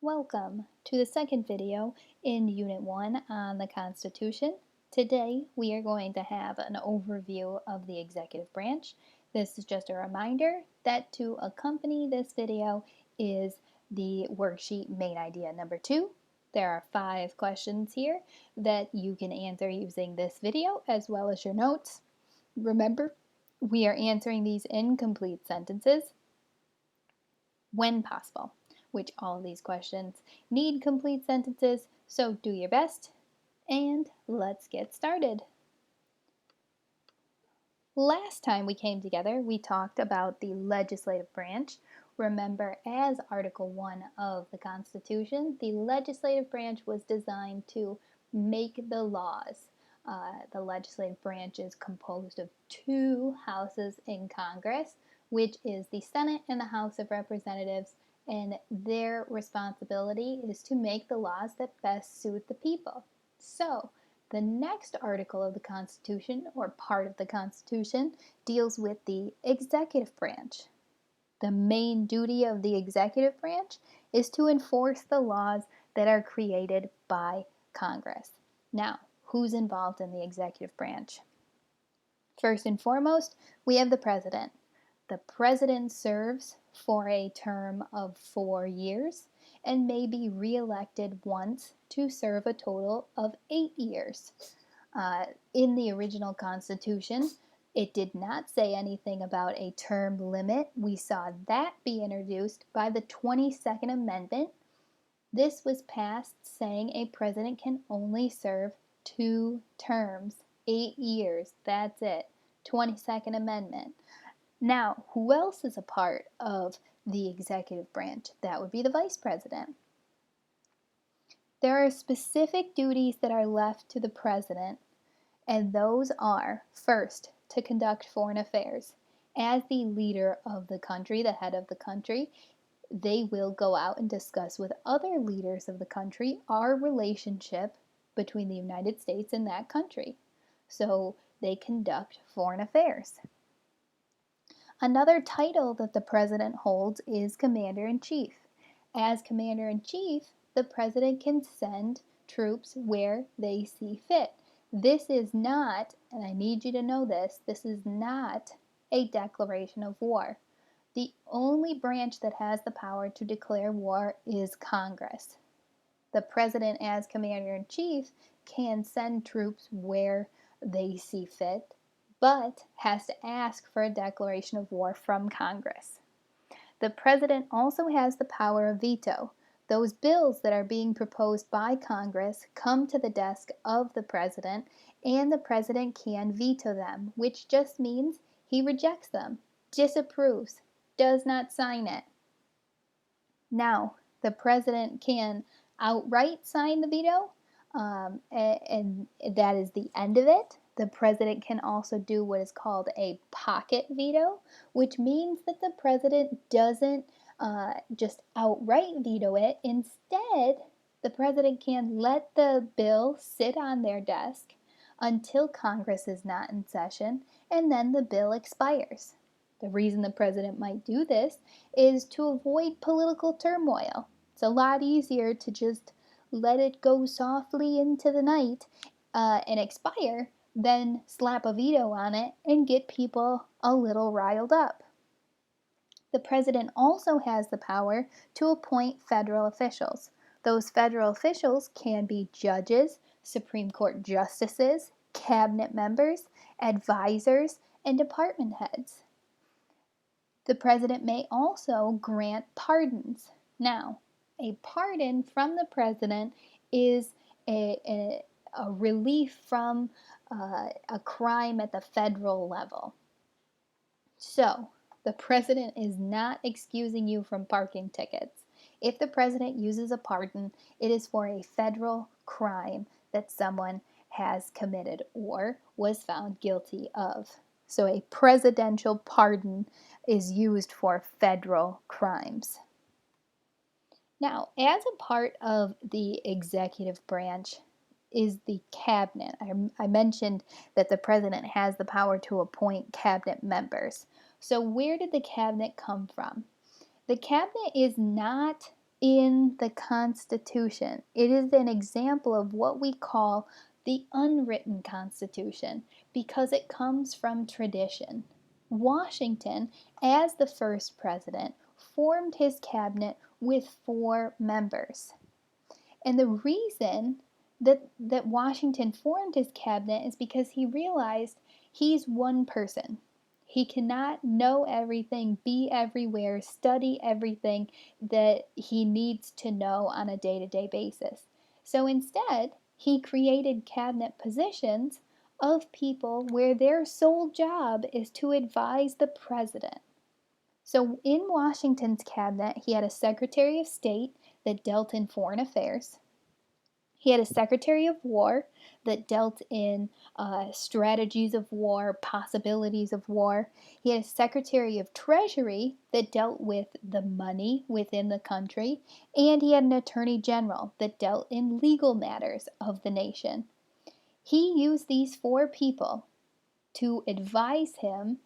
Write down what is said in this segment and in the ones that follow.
Welcome to the second video in Unit 1 on the Constitution. Today we are going to have an overview of the executive branch. This is just a reminder that to accompany this video is the worksheet main idea number 2. There are 5 questions here that you can answer using this video as well as your notes. Remember, we are answering these in complete sentences when possible, which all of these questions need complete sentences, so do your best, and let's get started. Last time we came together, we talked about the legislative branch. Remember, as Article 1 of the Constitution, the legislative branch was designed to make the laws. The legislative branch is composed of 2 houses in Congress, which is the Senate and the House of Representatives, and their responsibility is to make the laws that best suit the people. So, the next article of the Constitution, or part of the Constitution, deals with the executive branch. The main duty of the executive branch is to enforce the laws that are created by Congress. Now, who's involved in the executive branch? First and foremost, we have the president. The president serves for a term of 4 years and may be re-elected once to serve a total of 8 years. In the original Constitution, it did not say anything about a term limit. We saw that be introduced by the 22nd Amendment. This was passed saying a president can only serve 2 terms, 8 years, that's it. 22nd Amendment. Now, who else is a part of the executive branch? That would be the vice president. There are specific duties that are left to the president, and those are, first, to conduct foreign affairs. As the leader of the country, the head of the country, they will go out and discuss with other leaders of the country our relationship between the United States and that country. So they conduct foreign affairs. Another title that the president holds is Commander-in-Chief. As Commander-in-Chief, the president can send troops where they see fit. This is not, and I need you to know this is not a declaration of war. The only branch that has the power to declare war is Congress. The president, as Commander-in-Chief, can send troops where they see fit, but has to ask for a declaration of war from Congress. The president also has the power of veto. Those bills that are being proposed by Congress come to the desk of the president, and the president can veto them, which just means he rejects them, disapproves, does not sign it. Now, the president can outright sign the veto, and that is the end of it. The president can also do what is called a pocket veto, which means that the president doesn't just outright veto it. Instead, the president can let the bill sit on their desk until Congress is not in session, and then the bill expires. The reason the president might do this is to avoid political turmoil. It's a lot easier to just let it go softly into the night and expire than slap a veto on it and get people a little riled up. The president also has the power to appoint federal officials. Those federal officials can be judges, Supreme Court justices, cabinet members, advisors, and department heads. The president may also grant pardons. Now, a pardon from the president is a relief from a crime at the federal level. So, the president is not excusing you from parking tickets. If the president uses a pardon, it is for a federal crime that someone has committed or was found guilty of. So a presidential pardon is used for federal crimes. Now, as a part of the executive branch is the cabinet. I mentioned that the president has the power to appoint cabinet members. So where did the cabinet come from? The cabinet is not in the Constitution. It is an example of what we call the unwritten Constitution because it comes from tradition. Washington, as the first president, formed his cabinet with 4 members. And the reason that Washington formed his cabinet is because he realized he's one person. He cannot know everything, be everywhere, study everything that he needs to know on a day-to-day basis. So instead, he created cabinet positions of people where their sole job is to advise the president. So in Washington's cabinet, he had a Secretary of State that dealt in foreign affairs. He had a Secretary of War that dealt in strategies of war, possibilities of war. He had a Secretary of Treasury that dealt with the money within the country. And he had an Attorney General that dealt in legal matters of the nation. He used these 4 people to advise him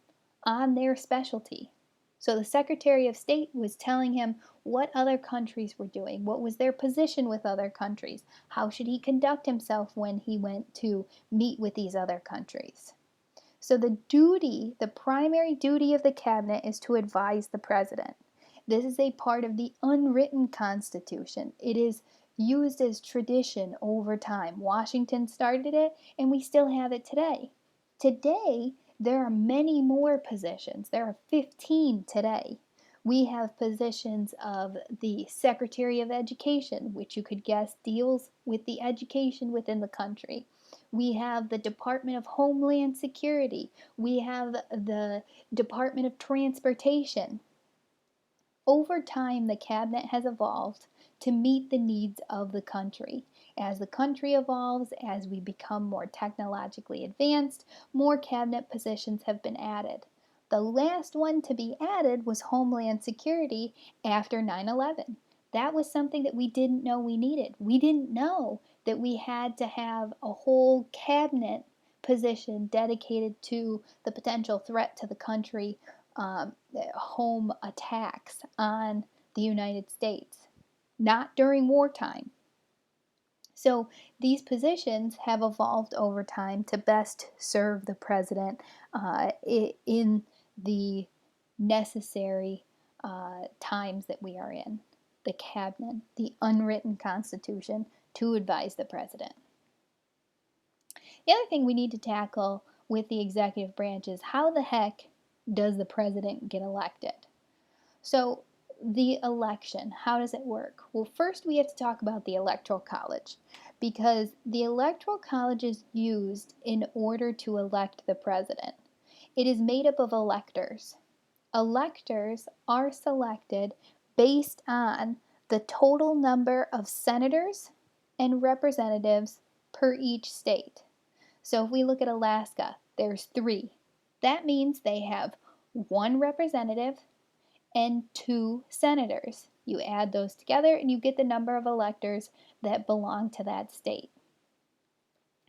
on their specialty. So the Secretary of State was telling him what other countries were doing, what was their position with other countries, how should he conduct himself when he went to meet with these other countries. So the primary duty of the cabinet is to advise the president. This is a part of the unwritten Constitution. It is used as tradition over time. Washington started it, and we still have it today. Today, there are many more positions. There are 15 today. We have positions of the Secretary of Education, which you could guess deals with the education within the country. We have the Department of Homeland Security. We have the Department of Transportation. Over time, the cabinet has evolved to meet the needs of the country. As the country evolves, as we become more technologically advanced, more cabinet positions have been added. The last one to be added was Homeland Security after 9/11. That was something that we didn't know we needed. We didn't know that we had to have a whole cabinet position dedicated to the potential threat to the country, home attacks on the United States, not during wartime. So these positions have evolved over time to best serve the president in the necessary times that we are in. The cabinet, the unwritten constitution to advise the president. The other thing we need to tackle with the executive branch is how the heck does the president get elected? So the election, how does it work? Well, first we have to talk about the Electoral College because the Electoral College is used in order to elect the president. It is made up of electors. Electors are selected based on the total number of senators and representatives per each state. So if we look at Alaska, there's 3. That means they have 1 representative and 2 senators. You add those together and you get the number of electors that belong to that state.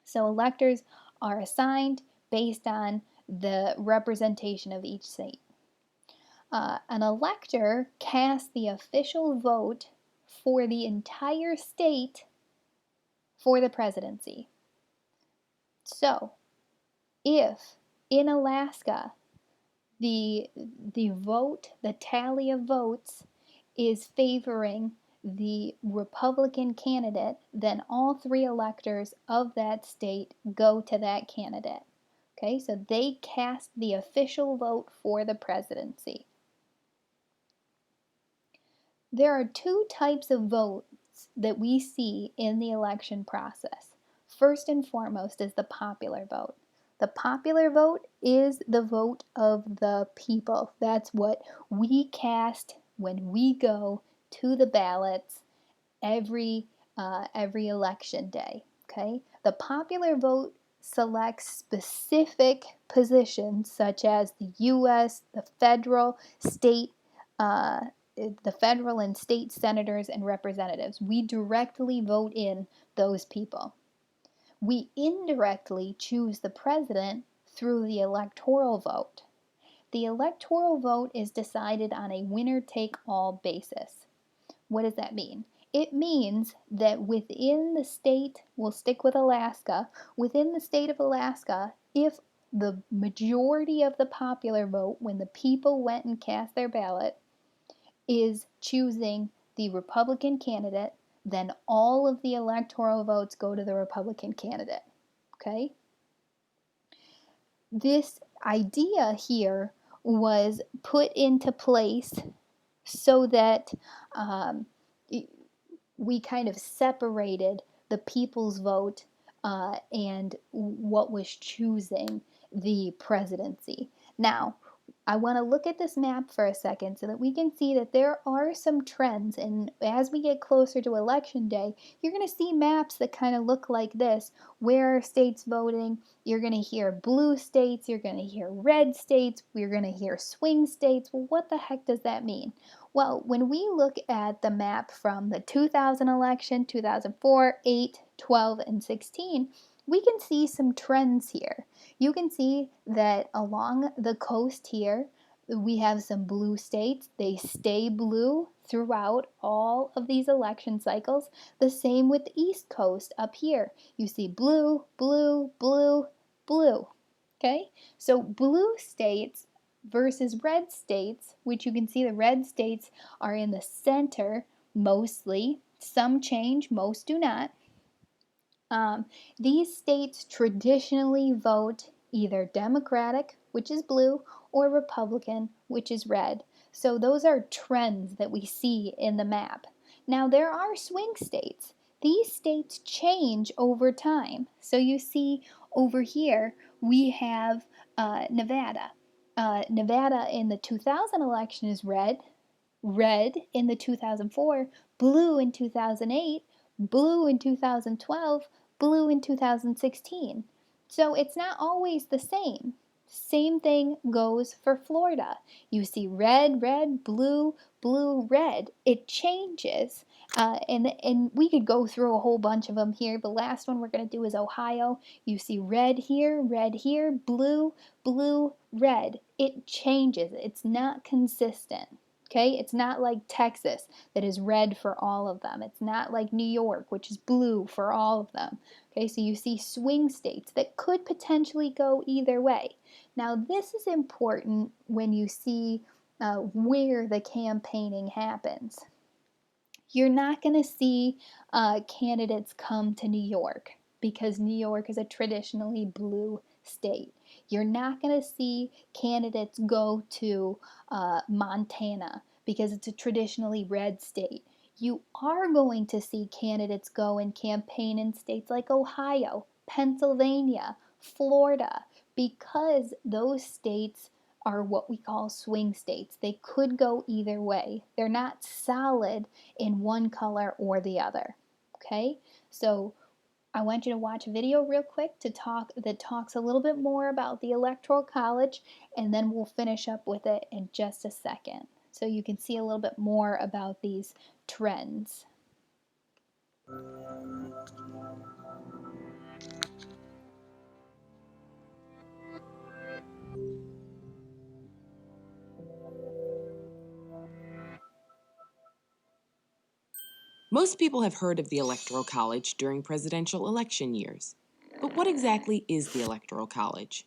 So electors are assigned based on the representation of each state. An elector casts the official vote for the entire state for the presidency. So, if in Alaska the vote, the tally of votes is favoring the Republican candidate, then all 3 electors of that state go to that candidate. Okay, so they cast the official vote for the presidency. There are 2 types of votes that we see in the election process. First and foremost is the popular vote. The popular vote is the vote of the people. That's what we cast when we go to the ballots every election day. Okay, the popular vote selects specific positions such as the U.S., the federal, state, the federal and state senators and representatives. We directly vote in those people. We indirectly choose the president through the electoral vote. The electoral vote is decided on a winner-take-all basis. What does that mean? It means that within the state, we'll stick with Alaska, within the state of Alaska, if the majority of the popular vote, when the people went and cast their ballot, is choosing the Republican candidate, then all of the electoral votes go to the Republican candidate. Okay? This idea here was put into place so that we kind of separated the people's vote and what was choosing the presidency. Now, I want to look at this map for a second so that we can see that there are some trends, and as we get closer to election day, you're going to see maps that kind of look like this. Where are states voting? You're going to hear blue states, you're going to hear red states, you're going to hear swing states. Well, what the heck does that mean? Well, when we look at the map from the 2000 election, 2004, 8, 12, and 16, we can see some trends here. You can see that along the coast here, we have some blue states. They stay blue throughout all of these election cycles. The same with the East Coast up here. You see blue, blue, blue, blue. Okay? So blue states versus red states, which you can see the red states are in the center mostly. Some change, most do not. These states traditionally vote either Democratic, which is blue, or Republican, which is red. So those are trends that we see in the map. Now there are swing states. These states change over time. So you see over here we have Nevada. Nevada in the 2000 election is red, red in the 2004, blue in 2008, blue in 2012, blue in 2016. So it's not always the same. Same thing goes for Florida. You see red, red, blue, blue, red. It changes. And we could go through a whole bunch of them here. The last one we're going to do is Ohio. You see red here, blue, blue, red. It changes. It's not consistent. Okay, it's not like Texas that is red for all of them. It's not like New York, which is blue for all of them. Okay, so you see swing states that could potentially go either way. Now, this is important when you see where the campaigning happens. You're not going to see candidates come to New York because New York is a traditionally blue state. You're not going to see candidates go to Montana because it's a traditionally red state. You are going to see candidates go and campaign in states like Ohio, Pennsylvania, Florida, because those states are what we call swing states. They could go either way. They're not solid in one color or the other. Okay, so I want you to watch a video real quick that talks a little bit more about the Electoral College, and then we'll finish up with it in just a second so you can see a little bit more about these trends. Most people have heard of the Electoral College during presidential election years. But what exactly is the Electoral College?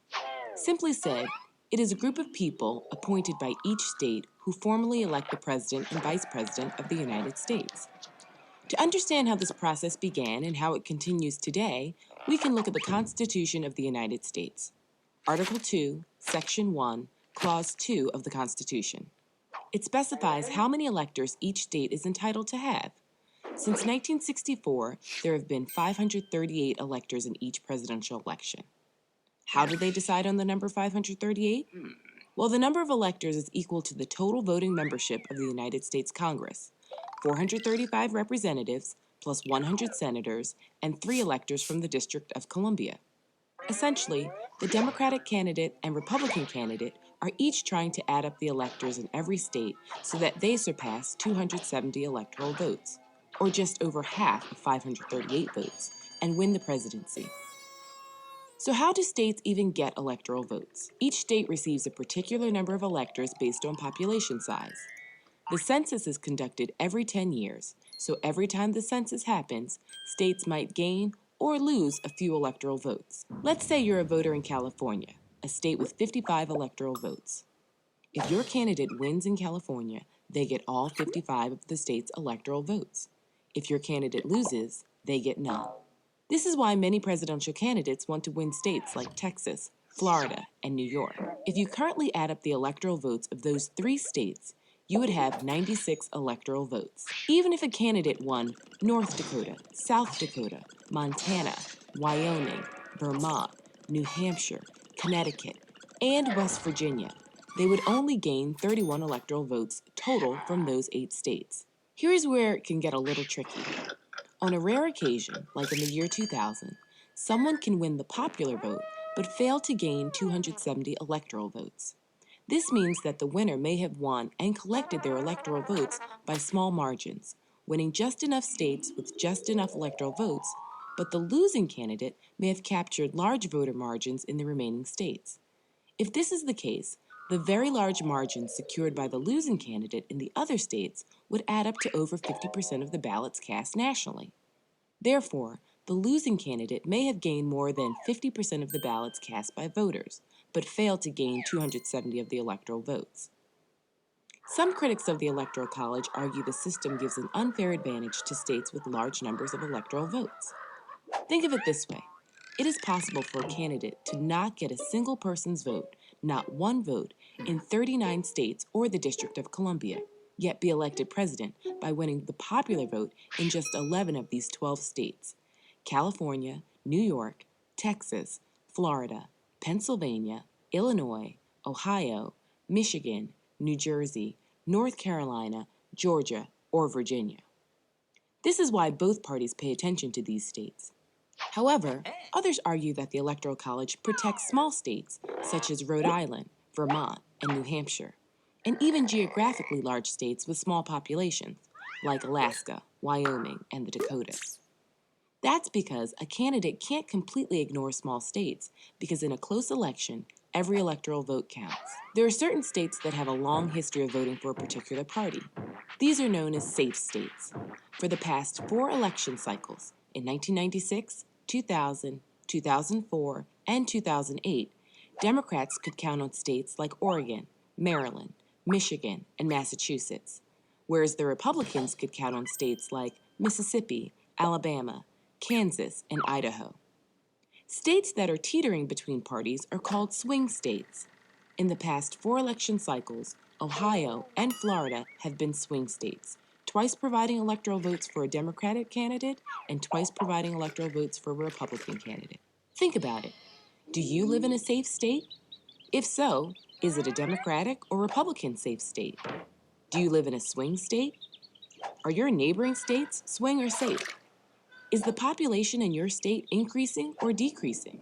Simply said, it is a group of people appointed by each state who formally elect the President and Vice President of the United States. To understand how this process began and how it continues today, we can look at the Constitution of the United States. Article 2, Section 1, Clause 2 of the Constitution. It specifies how many electors each state is entitled to have. Since 1964, there have been 538 electors in each presidential election. How did they decide on the number 538? Well, the number of electors is equal to the total voting membership of the United States Congress, 435 representatives plus 100 senators and 3 electors from the District of Columbia. Essentially, the Democratic candidate and Republican candidate are each trying to add up the electors in every state so that they surpass 270 electoral votes, or just over half of 538 votes, and win the presidency. So how do states even get electoral votes? Each state receives a particular number of electors based on population size. The census is conducted every 10 years, so every time the census happens, states might gain or lose a few electoral votes. Let's say you're a voter in California, a state with 55 electoral votes. If your candidate wins in California, they get all 55 of the state's electoral votes. If your candidate loses, they get none. This is why many presidential candidates want to win states like Texas, Florida, and New York. If you currently add up the electoral votes of those three states, you would have 96 electoral votes. Even if a candidate won North Dakota, South Dakota, Montana, Wyoming, Vermont, New Hampshire, Connecticut, and West Virginia, they would only gain 31 electoral votes total from those 8 states. Here's where it can get a little tricky. On a rare occasion, like in the year 2000, someone can win the popular vote but fail to gain 270 electoral votes. This means that the winner may have won and collected their electoral votes by small margins, winning just enough states with just enough electoral votes, but the losing candidate may have captured large voter margins in the remaining states. If this is the case, the very large margins secured by the losing candidate in the other states would add up to over 50% of the ballots cast nationally. Therefore, the losing candidate may have gained more than 50% of the ballots cast by voters, but failed to gain 270 of the electoral votes. Some critics of the Electoral College argue the system gives an unfair advantage to states with large numbers of electoral votes. Think of it this way. It is possible for a candidate to not get a single person's vote, not one vote, in 39 states or the District of Columbia, yet be elected president by winning the popular vote in just 11 of these 12 states: California, New York, Texas, Florida, Pennsylvania, Illinois, Ohio, Michigan, New Jersey, North Carolina, Georgia, or Virginia. This is why both parties pay attention to these states. However, others argue that the Electoral College protects small states such as Rhode Island, Vermont, and New Hampshire, and even geographically large states with small populations like Alaska, Wyoming, and the Dakotas. That's because a candidate can't completely ignore small states because in a close election, every electoral vote counts. There are certain states that have a long history of voting for a particular party. These are known as safe states. For the past 4 election cycles, in 1996, 2000, 2004, and 2008, Democrats could count on states like Oregon, Maryland, Michigan, and Massachusetts, whereas the Republicans could count on states like Mississippi, Alabama, Kansas, and Idaho. States that are teetering between parties are called swing states. In the past 4 election cycles, Ohio and Florida have been swing states, twice providing electoral votes for a Democratic candidate and twice providing electoral votes for a Republican candidate. Think about it. Do you live in a safe state? If so, is it a Democratic or Republican safe state? Do you live in a swing state? Are your neighboring states swing or safe? Is the population in your state increasing or decreasing?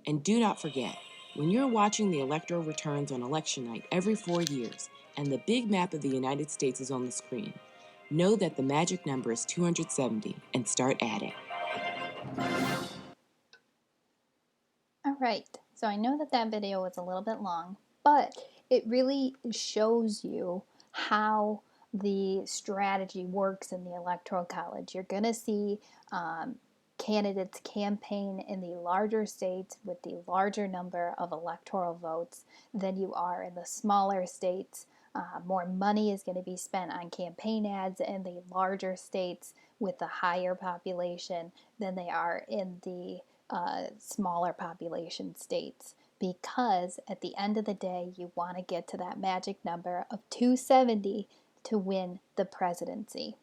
And do not forget, when you're watching the electoral returns on election night every 4 years and the big map of the United States is on the screen, know that the magic number is 270 and start adding. All right, so I know that that video was a little bit long, but it really shows you how the strategy works in the Electoral College. You're going to see candidates campaign in the larger states with the larger number of electoral votes than you are in the smaller states. More money is going to be spent on campaign ads in the larger states with the higher population than they are in the smaller population states, because at the end of the day, you want to get to that magic number of 270 to win the presidency.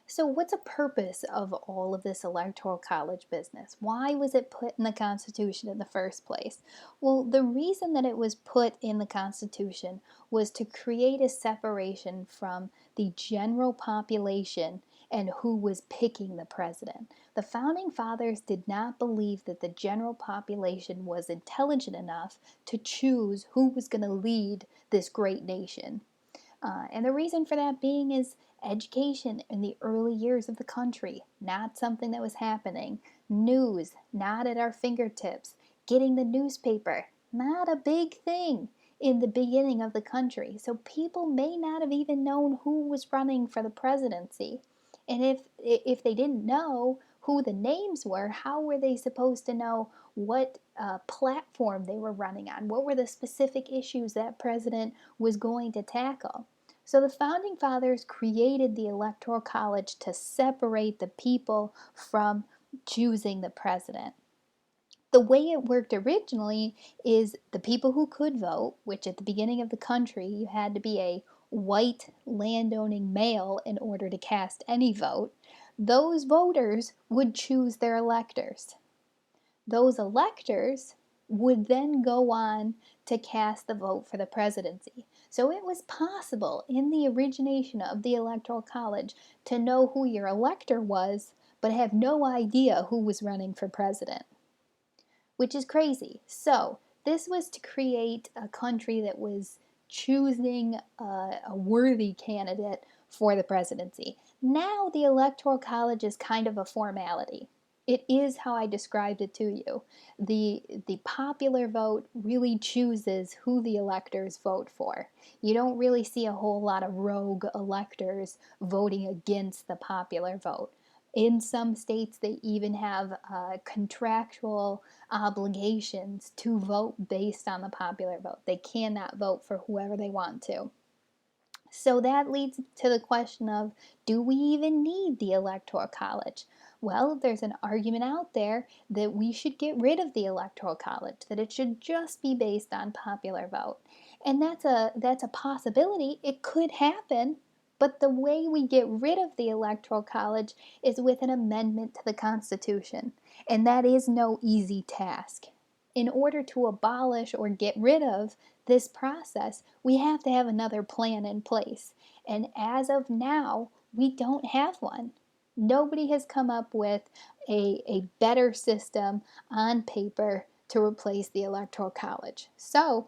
So, what's the purpose of all of this electoral college business? Why was it put in the Constitution in the first place? Well, the reason that it was put in the Constitution was to create a separation from the general population and who was picking the president. The founding fathers did not believe that the general population was intelligent enough to choose who was going to lead this great nation. And the reason for that being is education in the early years of the country, not something that was happening. News, not at our fingertips. Getting the newspaper, not a big thing. in the beginning of the country. So people may not have even known who was running for the presidency. And if they didn't know who the names were, how were they supposed to know what platform they were running on? What were the specific issues that president was going to tackle? So the founding fathers created the Electoral College to separate the people from choosing the president. The way it worked originally is the people who could vote, which at the beginning of the country you had to be a white landowning male in order to cast any vote, those voters would choose their electors. Those electors would then go on to cast the vote for the presidency. So it was possible in the origination of the Electoral College to know who your elector was, but have no idea who was running for president, which is crazy. So this was to create a country that was choosing a worthy candidate for the presidency. Now the Electoral College is kind of a formality. It is how I described it to you. The popular vote really chooses who the electors vote for. You don't really see a whole lot of rogue electors voting against the popular vote. In some states, they even have contractual obligations to vote based on the popular vote. They cannot vote for whoever they want to. So that leads to the question of, do we even need the Electoral College? Well, there's an argument out there that we should get rid of the Electoral College, that it should just be based on popular vote. And that's a possibility. It could happen, but the way we get rid of the Electoral College is with an amendment to the Constitution, and that is no easy task. In order to abolish or get rid of this process, we have to have another plan in place. And as of now, we don't have one. Nobody has come up with a better system on paper to replace the Electoral College. So,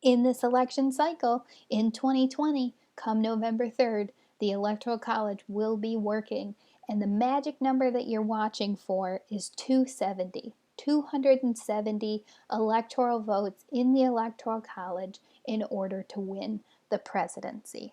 in this election cycle in 2020, come November 3rd, the Electoral College will be working, and the magic number that you're watching for is 270. 270 electoral votes in the Electoral College in order to win the presidency.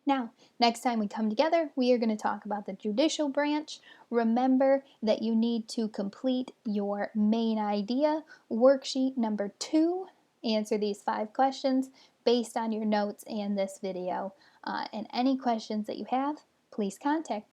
Now, next time we come together, we are going to talk about the judicial branch. Remember that you need to complete your main idea worksheet number 2. Answer these 5 questions based on your notes and this video. And any questions that you have, please contact